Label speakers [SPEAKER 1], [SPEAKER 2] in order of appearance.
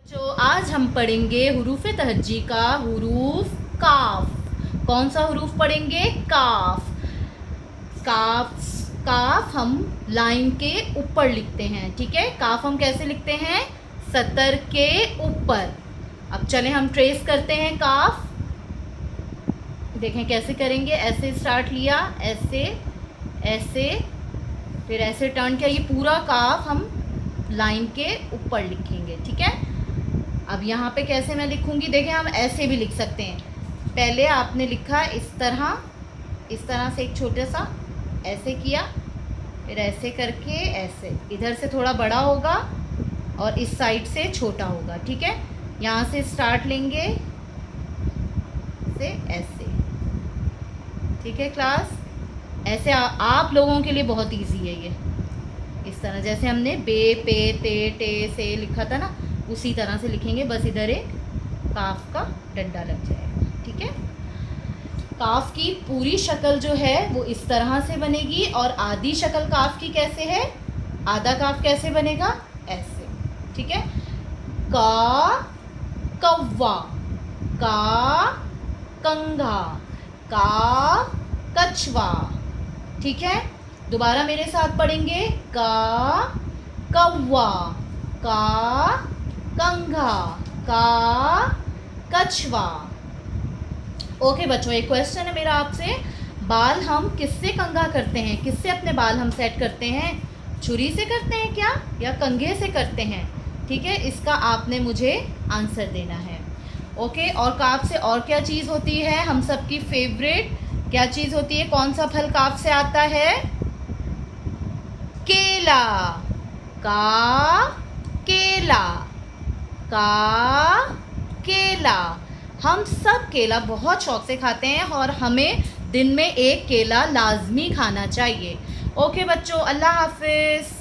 [SPEAKER 1] बच्चों आज हम पढ़ेंगे हुरूफ तहज्जी का हुरूफ काफ। कौन सा हुरूफ पढ़ेंगे? काफ। काफ काफ हम लाइन के ऊपर लिखते हैं, ठीक है। काफ हम कैसे लिखते हैं? सतर के ऊपर। अब चले हम ट्रेस करते हैं काफ। देखें कैसे करेंगे। ऐसे स्टार्ट लिया, ऐसे ऐसे, फिर ऐसे टर्न किया। ये पूरा काफ हम लाइन के ऊपर लिखेंगे, ठीक है। अब यहाँ पे कैसे मैं लिखूँगी? देखें हम ऐसे भी लिख सकते हैं। पहले आपने लिखा इस तरह से एक छोटा सा ऐसे किया, फिर ऐसे करके ऐसे, इधर से थोड़ा बड़ा होगा और इस साइड से छोटा होगा, ठीक है। यहाँ से स्टार्ट लेंगे से ऐसे, ठीक है क्लास। ऐसे आप लोगों के लिए बहुत इजी है ये। इस तरह जैसे हमने बे पे ते टे से लिखा था ना, उसी तरह से लिखेंगे, बस इधर एक काफ का डंडा लग जाएगा, ठीक है। काफ की पूरी शक्ल जो है वो इस तरह से बनेगी। और आधी शक्ल काफ की कैसे है? आधा काफ कैसे बनेगा? ऐसे, ठीक है। का कौवा, का कंघा, का कछवा, ठीक है। दोबारा मेरे साथ पढ़ेंगे। का कौवा, का कंघा, का कछवा। ओके बच्चों, एक क्वेश्चन है मेरा आपसे। बाल हम किससे कंघा करते हैं? किससे अपने बाल हम सेट करते हैं? छुरी से करते हैं क्या, या कंघे से करते हैं? ठीक है, इसका आपने मुझे आंसर देना है। ओके, और काफ से और क्या चीज़ होती है? हम सबकी फेवरेट क्या चीज़ होती है? कौन सा फल काफ से आता है? केला। का केला, का केला। हम सब केला बहुत शौक से खाते हैं और हमें दिन में एक केला लाजमी खाना चाहिए। ओके बच्चों, अल्लाह हाफिज़।